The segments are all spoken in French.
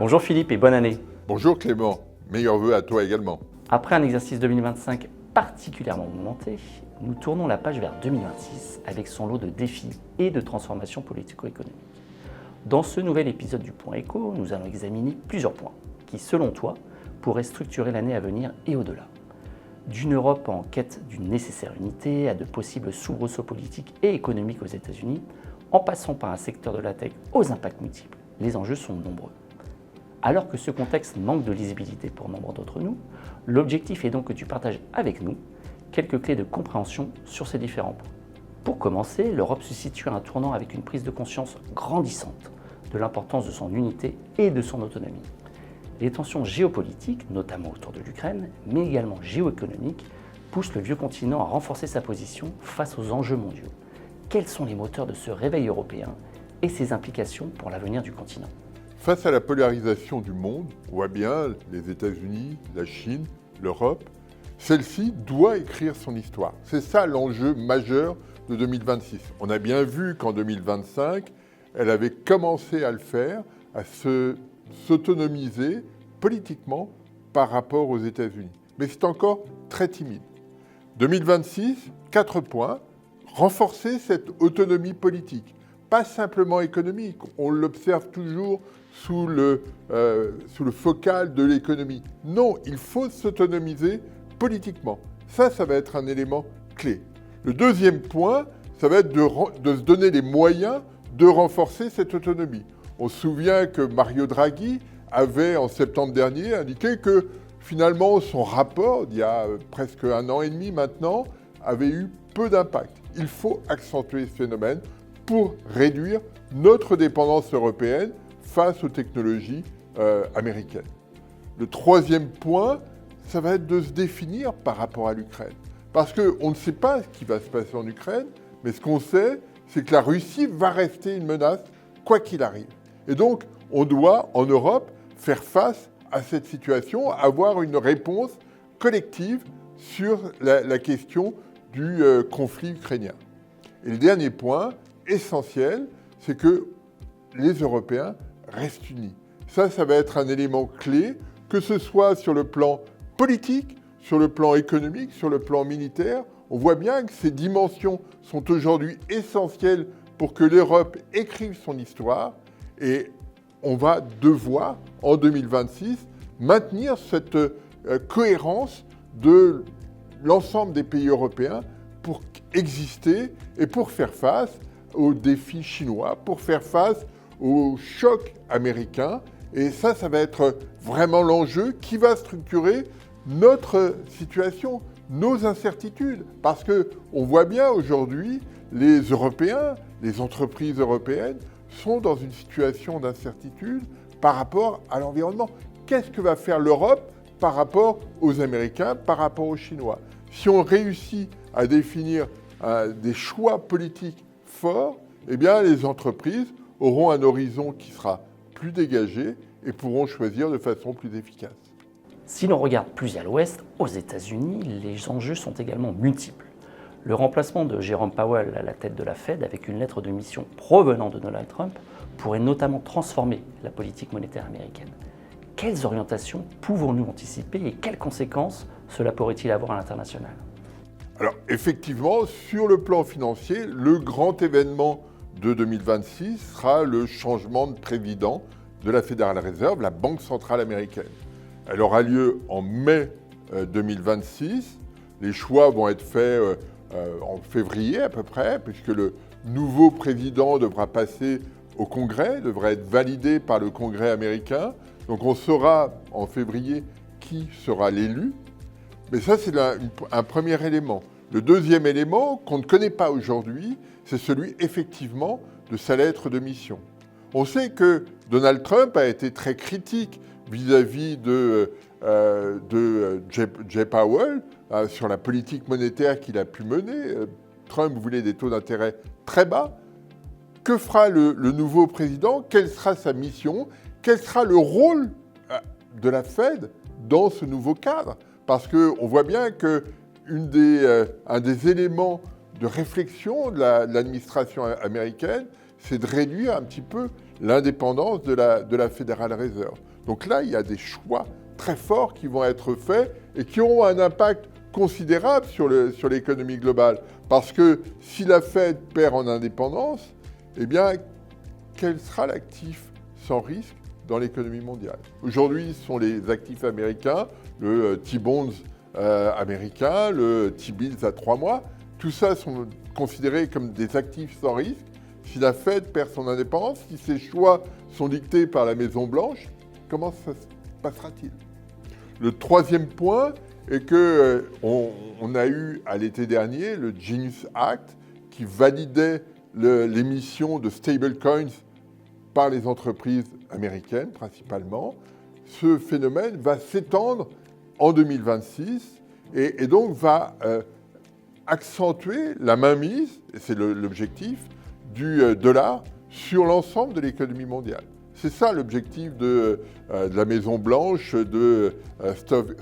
Bonjour Philippe et bonne année. Bonjour Clément, meilleurs vœux à toi également. Après un exercice 2025 particulièrement mouvementé, nous tournons la page vers 2026 avec son lot de défis et de transformations politico-économiques. Dans ce nouvel épisode du Point Éco, nous allons examiner plusieurs points qui, selon toi, pourraient structurer l'année à venir et au-delà. D'une Europe en quête d'une nécessaire unité à de possibles soubresauts politiques et économiques aux États-Unis, en passant par un secteur de la tech aux impacts multiples, les enjeux sont nombreux. Alors que ce contexte manque de lisibilité pour nombre d'entre nous, l'objectif est donc que tu partages avec nous quelques clés de compréhension sur ces différents points. Pour commencer, l'Europe se situe à un tournant avec une prise de conscience grandissante de l'importance de son unité et de son autonomie. Les tensions géopolitiques, notamment autour de l'Ukraine, mais également géoéconomiques, poussent le vieux continent à renforcer sa position face aux enjeux mondiaux. Quels sont les moteurs de ce réveil européen et ses implications pour l'avenir du continent ? Face à la polarisation du monde, on voit bien les États-Unis, la Chine, l'Europe, celle-ci doit écrire son histoire. C'est ça l'enjeu majeur de 2026. On a bien vu qu'en 2025, elle avait commencé à le faire, à s'autonomiser politiquement par rapport aux États-Unis. Mais c'est encore très timide. 2026, 4 points. Renforcer cette autonomie politique, pas simplement économique. On l'observe toujours sous le focal de l'économie. Non, il faut s'autonomiser politiquement. Ça va être un élément clé. Le deuxième point, ça va être de se donner les moyens de renforcer cette autonomie. On se souvient que Mario Draghi avait, en septembre dernier, indiqué que finalement son rapport, il y a presque 1 an et demi maintenant, avait eu peu d'impact. Il faut accentuer ce phénomène pour réduire notre dépendance européenne face aux technologies américaines. Le troisième point, ça va être de se définir par rapport à l'Ukraine. Parce qu'on ne sait pas ce qui va se passer en Ukraine, mais ce qu'on sait, c'est que la Russie va rester une menace, quoi qu'il arrive. Et donc, on doit, en Europe, faire face à cette situation, avoir une réponse collective sur la question du conflit ukrainien. Et le dernier point, essentiel, c'est que les Européens restent unis. Ça va être un élément clé, que ce soit sur le plan politique, sur le plan économique, sur le plan militaire. On voit bien que ces dimensions sont aujourd'hui essentielles pour que l'Europe écrive son histoire et on va devoir, en 2026, maintenir cette cohérence de l'ensemble des pays européens pour exister et pour faire face aux défis chinois, pour faire face aux chocs américains. Et ça va être vraiment l'enjeu qui va structurer notre situation, nos incertitudes. Parce qu'on voit bien aujourd'hui, les Européens, les entreprises européennes sont dans une situation d'incertitude par rapport à l'environnement. Qu'est-ce que va faire l'Europe par rapport aux Américains, par rapport aux Chinois ? Si on réussit à définir des choix politiques forts, eh bien les entreprises auront un horizon qui sera plus dégagé et pourront choisir de façon plus efficace. Si l'on regarde plus à l'ouest, aux États-Unis, les enjeux sont également multiples. Le remplacement de Jerome Powell à la tête de la Fed avec une lettre de mission provenant de Donald Trump pourrait notamment transformer la politique monétaire américaine. Quelles orientations pouvons-nous anticiper et quelles conséquences cela pourrait-il avoir à l'international ? Alors effectivement, sur le plan financier, le grand événement de 2026 sera le changement de président de la Federal Reserve, la Banque centrale américaine. Elle aura lieu en mai 2026. Les choix vont être faits en février à peu près, puisque le nouveau président devra passer au Congrès, devra être validé par le Congrès américain. Donc on saura en février qui sera l'élu. Mais ça, c'est un premier élément. Le deuxième élément qu'on ne connaît pas aujourd'hui, c'est celui effectivement de sa lettre de mission. On sait que Donald Trump a été très critique vis-à-vis de Jay Powell sur la politique monétaire qu'il a pu mener. Trump voulait des taux d'intérêt très bas. Que fera le nouveau président ? Quelle sera sa mission ? Quel sera le rôle de la Fed dans ce nouveau cadre ? Parce qu'on voit bien qu'un des éléments de réflexion de l'administration américaine, c'est de réduire un petit peu l'indépendance de la Federal Reserve. Donc là, il y a des choix très forts qui vont être faits et qui auront un impact considérable sur l'économie globale. Parce que si la Fed perd en indépendance, eh bien, quel sera l'actif sans risque dans l'économie mondiale? Aujourd'hui, ce sont les actifs américains, le T-bonds américain, le T-bills à 3 mois. Tout ça sont considérés comme des actifs sans risque. Si la Fed perd son indépendance, si ses choix sont dictés par la Maison-Blanche, comment ça se passera-t-il? Le troisième point est qu'on a eu à l'été dernier le Genius Act qui validait l'émission de stablecoins par les entreprises américaines principalement. Ce phénomène va s'étendre en 2026 et donc va accentuer la mainmise, et c'est l'objectif, du dollar sur l'ensemble de l'économie mondiale. C'est ça l'objectif de la Maison-Blanche, de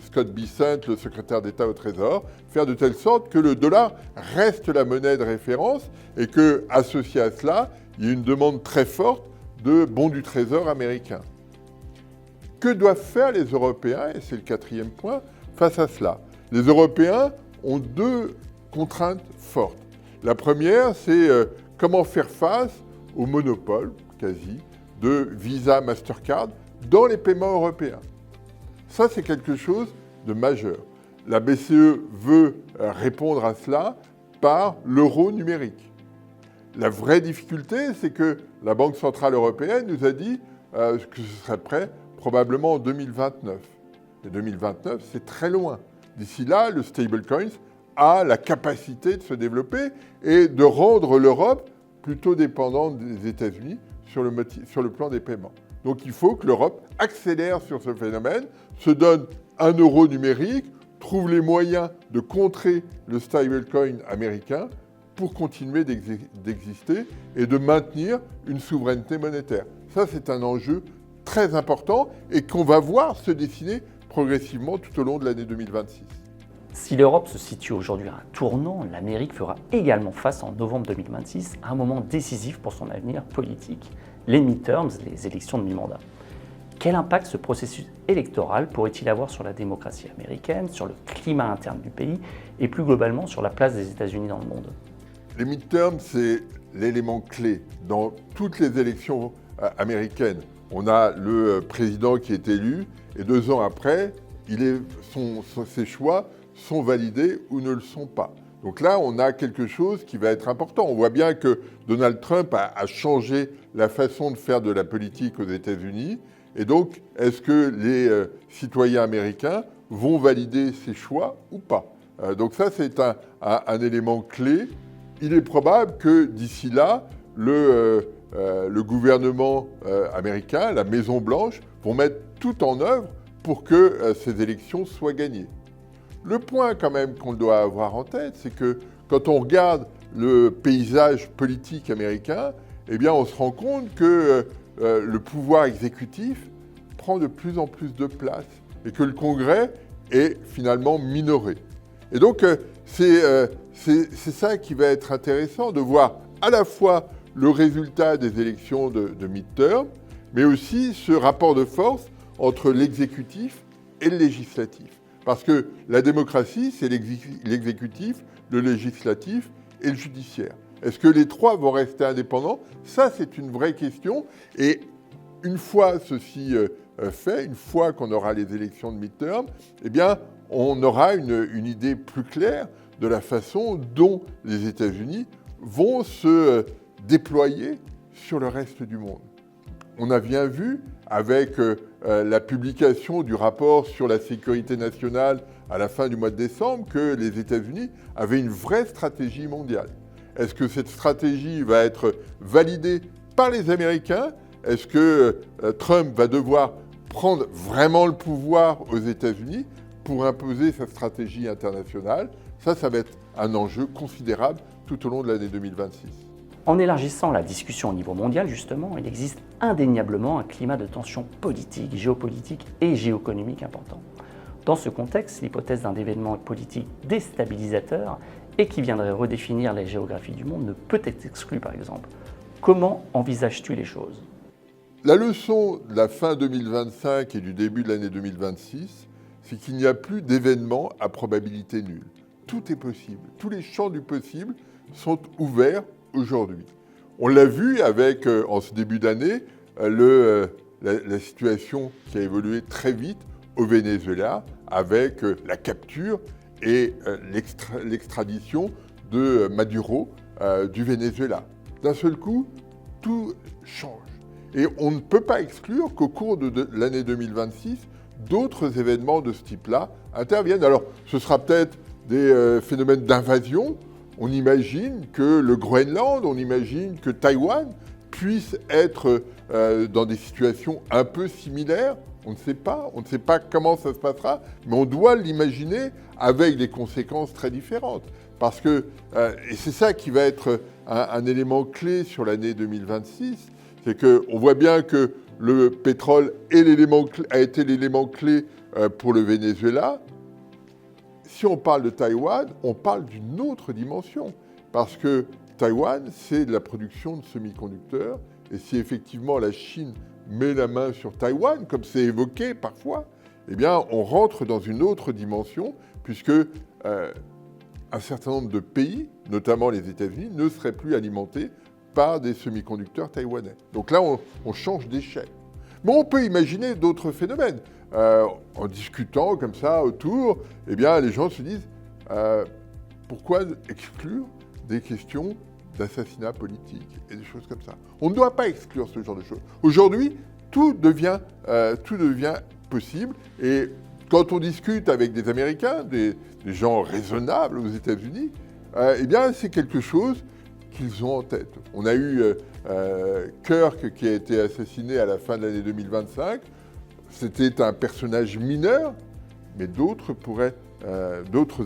Scott Bessent, le secrétaire d'État au Trésor, faire de telle sorte que le dollar reste la monnaie de référence et qu'associé à cela, il y ait une demande très forte de bons du Trésor américain. Que doivent faire les Européens, et c'est le quatrième point, face à cela? Les Européens ont deux contraintes fortes. La première, c'est comment faire face au monopole, quasi, de Visa, Mastercard dans les paiements européens. Ça, c'est quelque chose de majeur. La BCE veut répondre à cela par l'euro numérique. La vraie difficulté, c'est que la Banque Centrale Européenne nous a dit que ce serait prêt probablement en 2029. Et 2029, c'est très loin. D'ici là, le stablecoin a la capacité de se développer et de rendre l'Europe plutôt dépendante des États-Unis sur le plan des paiements. Donc il faut que l'Europe accélère sur ce phénomène, se donne un euro numérique, trouve les moyens de contrer le stablecoin américain pour continuer d'exister et de maintenir une souveraineté monétaire. Ça, c'est un enjeu très important et qu'on va voir se dessiner progressivement tout au long de l'année 2026. Si l'Europe se situe aujourd'hui à un tournant, l'Amérique fera également face en novembre 2026 à un moment décisif pour son avenir politique, les midterms, les élections de mi-mandat. Quel impact ce processus électoral pourrait-il avoir sur la démocratie américaine, sur le climat interne du pays et plus globalement sur la place des États-Unis dans le monde? Les midterms, c'est l'élément clé dans toutes les élections américaines. On a le président qui est élu et 2 ans après, ses choix sont validés ou ne le sont pas. Donc là, on a quelque chose qui va être important. On voit bien que Donald Trump a changé la façon de faire de la politique aux États-Unis. Et donc, est-ce que les citoyens américains vont valider ces choix ou pas? Donc ça, c'est un élément clé. Il est probable que d'ici là, le gouvernement américain, la Maison-Blanche, vont mettre tout en œuvre pour que ces élections soient gagnées. Le point quand même qu'on doit avoir en tête, c'est que quand on regarde le paysage politique américain, eh bien on se rend compte que le pouvoir exécutif prend de plus en plus de place et que le Congrès est finalement minoré. Et donc c'est ça qui va être intéressant de voir à la fois le résultat des élections de midterm, mais aussi ce rapport de force entre l'exécutif et le législatif. Parce que la démocratie, c'est l'exécutif, le législatif et le judiciaire. Est-ce que les trois vont rester indépendants? Ça, c'est une vraie question. Et une fois ceci fait, une fois qu'on aura les élections de midterm, eh bien, on aura une idée plus claire de la façon dont les États-Unis vont se déployer sur le reste du monde. On a bien vu avec la publication du rapport sur la sécurité nationale à la fin du mois de décembre que les États-Unis avaient une vraie stratégie mondiale. Est-ce que cette stratégie va être validée par les Américains? Est-ce que Trump va devoir prendre vraiment le pouvoir aux États-Unis pour imposer sa stratégie internationale? Ça va être un enjeu considérable tout au long de l'année 2026. En élargissant la discussion au niveau mondial, justement, il existe indéniablement un climat de tension politique, géopolitique et géoéconomique important. Dans ce contexte, l'hypothèse d'un événement politique déstabilisateur et qui viendrait redéfinir la géographie du monde ne peut être exclue, par exemple. Comment envisages-tu les choses? La leçon de la fin 2025 et du début de l'année 2026, c'est qu'il n'y a plus d'événements à probabilité nulle. Tout est possible. Tous les champs du possible sont ouverts aujourd'hui. On l'a vu avec, en ce début d'année, la situation qui a évolué très vite au Venezuela avec la capture et l'extradition de Maduro du Venezuela. D'un seul coup, tout change. Et on ne peut pas exclure qu'au cours de l'année 2026, d'autres événements de ce type-là interviennent. Alors, ce sera peut-être des phénomènes d'invasion. On imagine que le Groenland, on imagine que Taïwan puisse être dans des situations un peu similaires. On ne sait pas comment ça se passera, mais on doit l'imaginer avec des conséquences très différentes. Parce que, et c'est ça qui va être un élément clé sur l'année 2026, c'est qu'on voit bien que le pétrole a été l'élément clé pour le Venezuela. Si on parle de Taïwan, on parle d'une autre dimension. Parce que Taïwan, c'est de la production de semi-conducteurs. Et si effectivement la Chine met la main sur Taïwan, comme c'est évoqué parfois, eh bien, on rentre dans une autre dimension, puisque un certain nombre de pays, notamment les États-Unis, ne seraient plus alimentés par des semi-conducteurs taïwanais. Donc là, on change d'échelle. Mais on peut imaginer d'autres phénomènes. En discutant comme ça autour, eh bien, les gens se disent pourquoi exclure des questions d'assassinat politique et des choses comme ça. On ne doit pas exclure ce genre de choses. Aujourd'hui, tout devient possible. Et quand on discute avec des Américains, des gens raisonnables aux États-Unis, eh bien, c'est quelque chose qu'ils ont en tête. On a eu Kirk qui a été assassiné à la fin de l'année 2025. C'était un personnage mineur, mais d'autres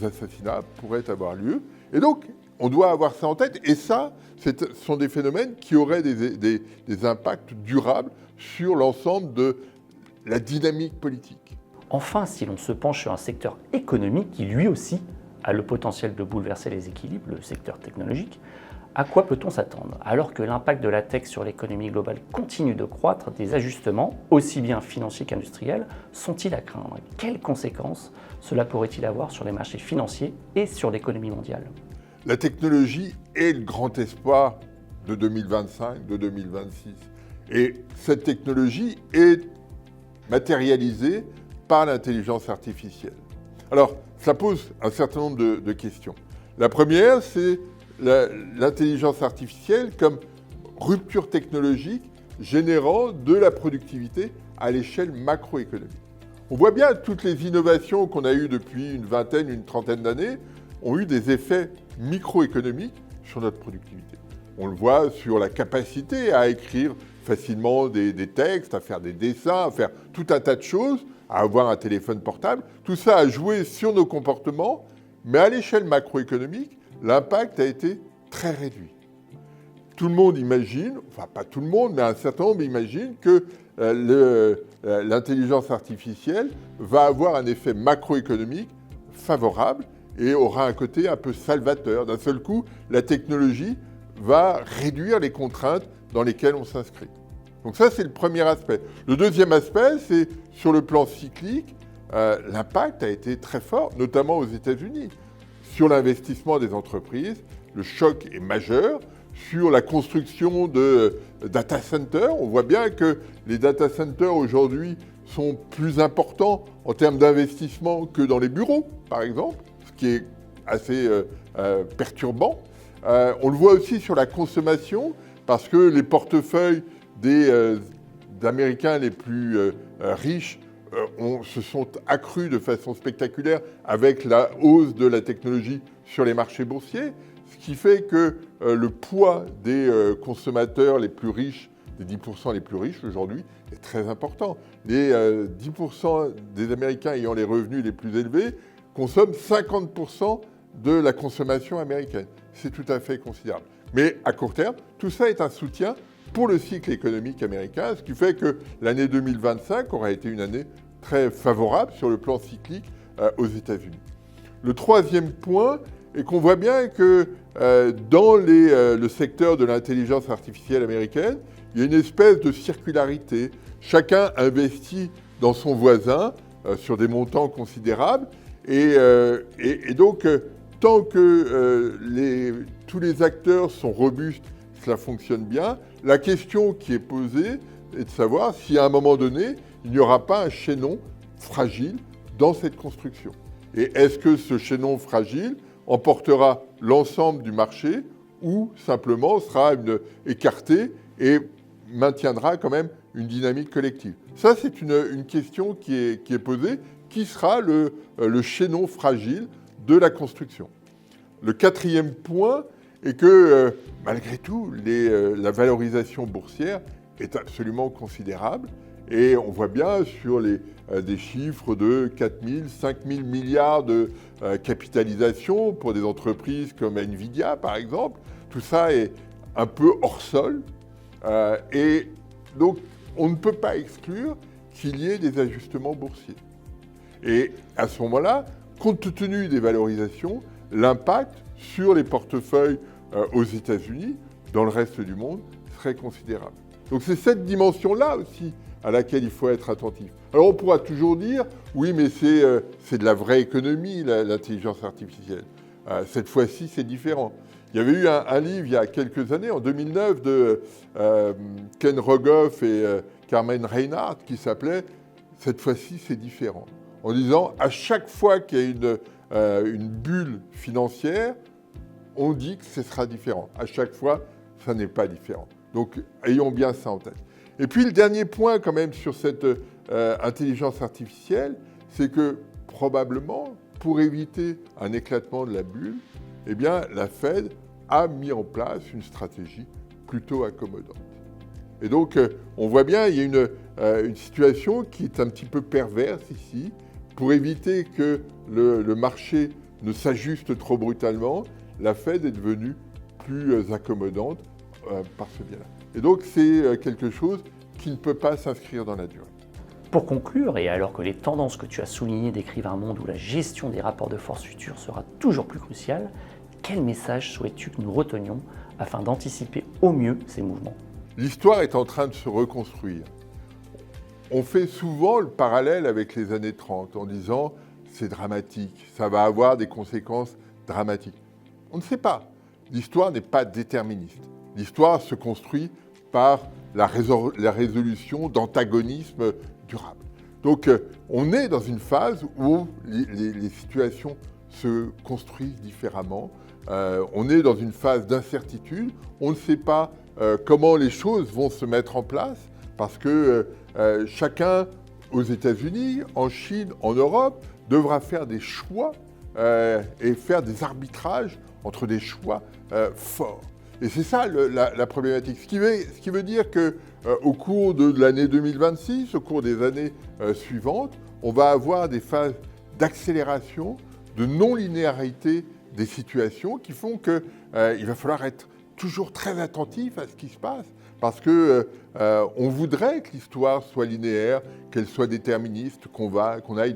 assassinats pourraient avoir lieu. Et donc, on doit avoir ça en tête. Et ça, ce sont des phénomènes qui auraient des impacts durables sur l'ensemble de la dynamique politique. Enfin, si l'on se penche sur un secteur économique qui, lui aussi, a le potentiel de bouleverser les équilibres, le secteur technologique, à quoi peut-on s'attendre? Alors que l'impact de la tech sur l'économie globale continue de croître, des ajustements, aussi bien financiers qu'industriels, sont-ils à craindre? Quelles conséquences cela pourrait-il avoir sur les marchés financiers et sur l'économie mondiale? La technologie est le grand espoir de 2025, de 2026. Et cette technologie est matérialisée par l'intelligence artificielle. Alors, ça pose un certain nombre de questions. La première, c'est l'intelligence artificielle comme rupture technologique générant de la productivité à l'échelle macroéconomique. On voit bien toutes les innovations qu'on a eues depuis une vingtaine, une trentaine d'années ont eu des effets microéconomiques sur notre productivité. On le voit sur la capacité à écrire facilement des textes, à faire des dessins, à faire tout un tas de choses, à avoir un téléphone portable. Tout ça a joué sur nos comportements, mais à l'échelle macroéconomique, l'impact a été très réduit. Tout le monde imagine, enfin pas tout le monde, mais un certain nombre imagine que l'intelligence artificielle va avoir un effet macroéconomique favorable et aura un côté un peu salvateur. D'un seul coup, la technologie va réduire les contraintes dans lesquelles on s'inscrit. Donc ça, c'est le premier aspect. Le deuxième aspect, c'est sur le plan cyclique, l'impact a été très fort, notamment aux États-Unis. Sur l'investissement des entreprises, le choc est majeur. Sur la construction de data centers, on voit bien que les data centers aujourd'hui sont plus importants en termes d'investissement que dans les bureaux, par exemple, ce qui est assez perturbant. On le voit aussi sur la consommation, parce que les portefeuilles des Américains les plus riches se sont accrus de façon spectaculaire avec la hausse de la technologie sur les marchés boursiers, ce qui fait que le poids des consommateurs les plus riches, des 10% les plus riches aujourd'hui, est très important. Les 10% des Américains ayant les revenus les plus élevés consomment 50% de la consommation américaine. C'est tout à fait considérable. Mais à court terme, tout ça est un soutien pour le cycle économique américain, ce qui fait que l'année 2025 aura été une année très favorable sur le plan cyclique aux États-Unis. Le troisième point, et qu'on voit bien que dans le secteur de l'intelligence artificielle américaine, il y a une espèce de circularité. Chacun investit dans son voisin sur des montants considérables. Et donc, tant que tous les acteurs sont robustes, cela fonctionne bien, la question qui est posée est de savoir si à un moment donné, il n'y aura pas un chaînon fragile dans cette construction. Et est-ce que ce chaînon fragile emportera l'ensemble du marché ou simplement sera écarté et maintiendra quand même une dynamique collective? Ça, c'est une question qui est posée. Qui sera le chaînon fragile de la construction? Le quatrième point est que, malgré tout, la valorisation boursière est absolument considérable. Et on voit bien sur des chiffres de 4 000, 5 000 milliards de capitalisation pour des entreprises comme Nvidia, par exemple. Tout ça est un peu hors sol. Et donc, on ne peut pas exclure qu'il y ait des ajustements boursiers. Et à ce moment-là, compte tenu des valorisations, l'impact sur les portefeuilles aux États-Unis, dans le reste du monde, serait considérable. Donc c'est cette dimension-là aussi à laquelle il faut être attentif. Alors on pourra toujours dire, oui, mais c'est de la vraie économie, l'intelligence artificielle. Cette fois-ci, c'est différent. Il y avait eu un livre il y a quelques années, en 2009, de Ken Rogoff et Carmen Reinhardt, qui s'appelait « Cette fois-ci, c'est différent ». En disant, à chaque fois qu'il y a une bulle financière, on dit que ce sera différent. À chaque fois, ça n'est pas différent. Donc, ayons bien ça en tête. Et puis, le dernier point, quand même, sur cette intelligence artificielle, c'est que, probablement, pour éviter un éclatement de la bulle, eh bien, la Fed a mis en place une stratégie plutôt accommodante. Et donc, on voit bien, il y a une situation qui est un petit peu perverse ici. Pour éviter que le marché ne s'ajuste trop brutalement, la Fed est devenue plus accommodante par ce biais-là. Et donc, c'est quelque chose qui ne peut pas s'inscrire dans la durée. Pour conclure, et alors que les tendances que tu as soulignées décrivent un monde où la gestion des rapports de force futurs sera toujours plus cruciale, quel message souhaites-tu que nous retenions afin d'anticiper au mieux ces mouvements? L'histoire est en train de se reconstruire. On fait souvent le parallèle avec les années 30 en disant c'est dramatique, ça va avoir des conséquences dramatiques. On ne sait pas. L'histoire n'est pas déterministe. L'histoire se construit par la résolution d'antagonismes durables. Donc on est dans une phase où les situations se construisent différemment. On est dans une phase d'incertitude. On ne sait pas comment les choses vont se mettre en place parce que chacun, aux États-Unis, en Chine, en Europe, devra faire des choix et faire des arbitrages entre des choix forts. Et c'est ça la problématique. Ce qui veut dire qu'au cours de l'année 2026, au cours des années suivantes, on va avoir des phases d'accélération, de non-linéarité des situations qui font qu'il va falloir être toujours très attentif à ce qui se passe. Parce qu'on voudrait que l'histoire soit linéaire, qu'elle soit déterministe, qu'on aille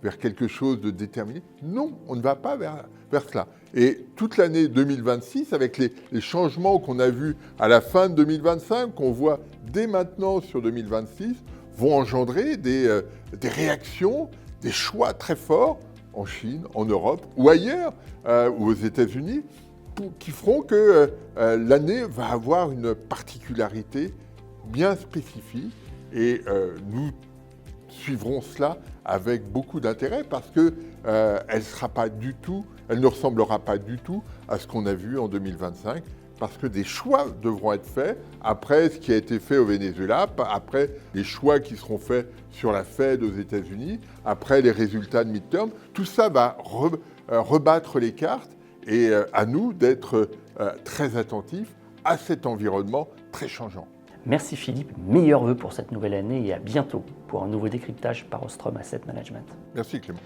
vers quelque chose de déterminé. Non, on ne va pas vers cela. Et toute l'année 2026, avec les changements qu'on a vus à la fin de 2025, qu'on voit dès maintenant sur 2026, vont engendrer des réactions, des choix très forts en Chine, en Europe ou ailleurs, ou aux États-Unis, qui feront que l'année va avoir une particularité bien spécifique et nous suivrons cela avec beaucoup d'intérêt parce qu'elle ne ressemblera pas du tout à ce qu'on a vu en 2025 parce que des choix devront être faits après ce qui a été fait au Venezuela, après les choix qui seront faits sur la Fed aux États-Unis, après les résultats de midterm. Tout ça va rebattre les cartes et à nous d'être très attentifs à cet environnement très changeant. Merci Philippe, meilleurs vœux pour cette nouvelle année et à bientôt pour un nouveau décryptage par Ostrom Asset Management. Merci Clément.